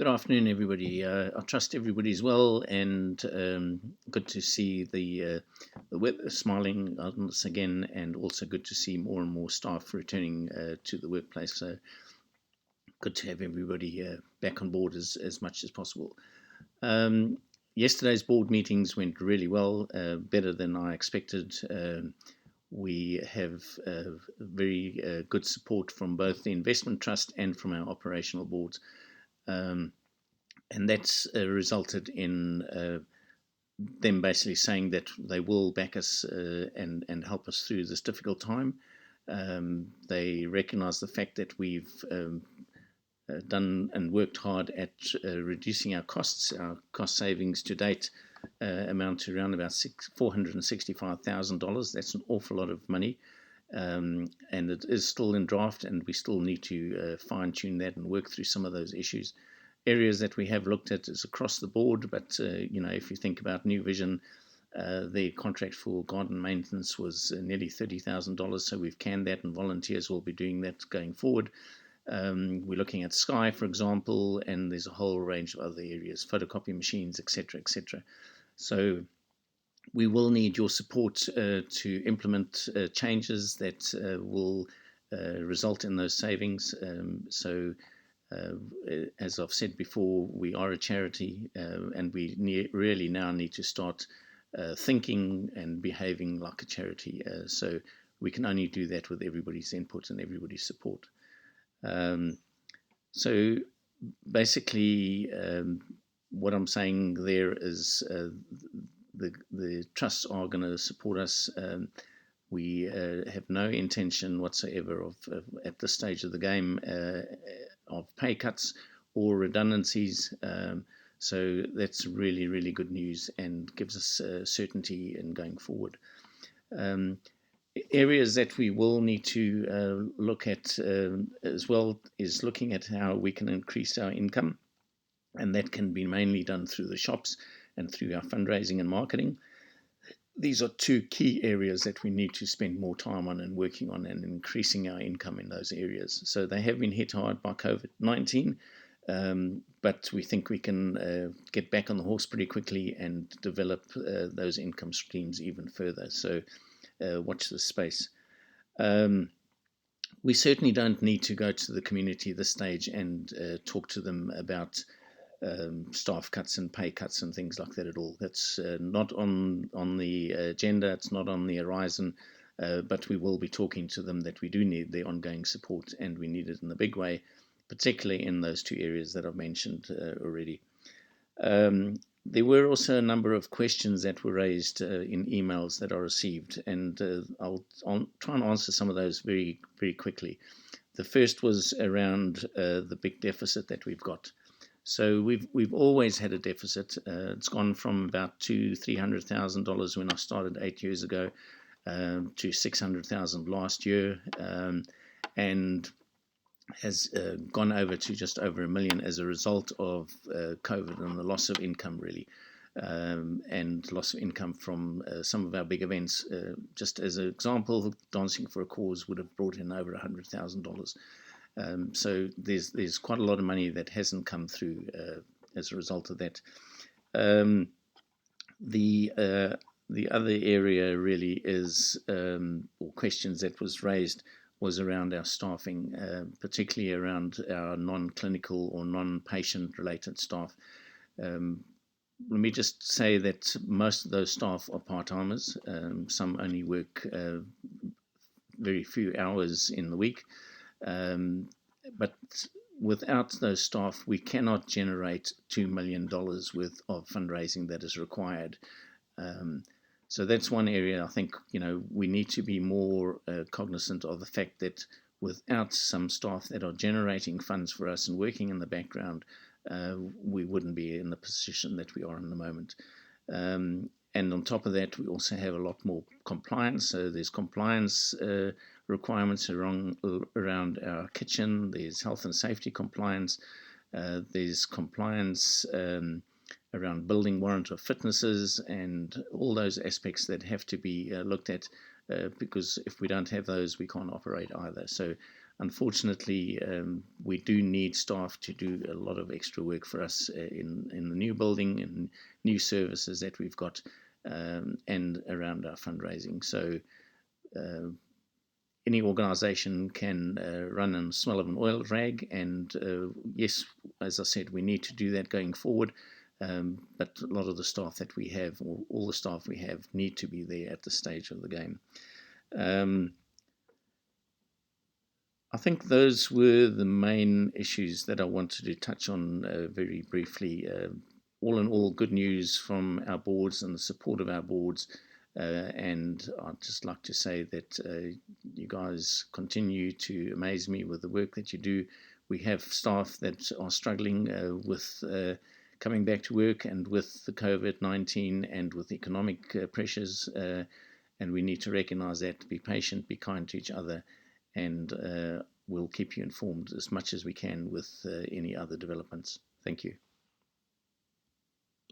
Good afternoon, everybody. I trust everybody's well, and good to see the weather smiling on us again, and also good to see more and more staff returning to the workplace. So good to have everybody back on board as much as possible. Um, Yesterday's board meetings went really well, better than I expected. We have very good support from both the investment trust and from our operational boards. Um, and that's resulted in them basically saying that they will back us and help us through this difficult time. They recognise the fact that we've done and worked hard at reducing our costs. Our cost savings to date amount to around about $465,000. That's an awful lot of money. And it is still in draft, and we still need to fine tune that and work through some of those issues. Areas that we have looked at is across the board, but if you think about New Vision, their contract for garden maintenance was nearly $30,000, so we've canned that, and volunteers will be doing that going forward. We're looking at Sky, for example, and there's a whole range of other areas, photocopy machines, etc., etc. So we will need your support to implement changes that will result in those savings. As I've said before, we are a charity, and we really now need to start thinking and behaving like a charity. So we can only do that with everybody's input and everybody's support. So basically, what I'm saying there is the trusts are going to support us. We have no intention whatsoever of at this stage of the game, of pay cuts or redundancies. So that's really, really good news and gives us certainty in going forward. Areas that we will need to look at as well is looking at how we can increase our income, and that can be mainly done through the shops and through our fundraising and marketing. These are two key areas that we need to spend more time on and working on and increasing our income in those areas. So they have been hit hard by COVID-19, but we think we can get back on the horse pretty quickly and develop those income streams even further. So watch this space. We certainly don't need to go to the community at this stage and talk to them about staff cuts and pay cuts and things like that at all. That's not on the agenda. It's not on the horizon. But we will be talking to them that we do need their ongoing support, and we need it in a big way, particularly in those two areas that I've mentioned already. There were also a number of questions that were raised in emails that I received, and I'll try and answer some of those very, very quickly. The first was around the big deficit that we've got. So we've always had a deficit. It's gone from about $300,000 when I started 8 years ago to $600,000 last year, and has gone over to just over $1 million as a result of COVID and the loss of income, really, and loss of income from some of our big events. Just as an example, Dancing for a Cause would have brought in over $100,000. So there's quite a lot of money that hasn't come through as a result of that. The other area really is, or questions that was raised, was around our staffing, particularly around our non-clinical or non-patient related staff. Let me just say that most of those staff are part-timers. Some only work very few hours in the week. But without those staff, we cannot generate $2 million worth of fundraising that is required. So that's one area I think we need to be more cognizant of the fact that without some staff that are generating funds for us and working in the background, we wouldn't be in the position that we are in the moment. And on top of that, we also have a lot more compliance. So there's compliance requirements around our kitchen. There's health and safety compliance. There's compliance around building warrant of fitnesses and all those aspects that have to be looked at, because if we don't have those, we can't operate either. So unfortunately, we do need staff to do a lot of extra work for us in the new building and new services that we've got, and around our fundraising. So any organization can run on the smell of an oil rag, and yes, as I said, we need to do that going forward. But a lot of the staff that we have, or all the staff we have, need to be there at the stage of the game. I think those were the main issues that I wanted to touch on very briefly. All in all, good news from our boards and the support of our boards. And I'd just like to say that you guys continue to amaze me with the work that you do. We have staff that are struggling with coming back to work, and with the COVID-19 and with economic pressures. And we need to recognize that, be patient, be kind to each other, and we'll keep you informed as much as we can with any other developments. Thank you.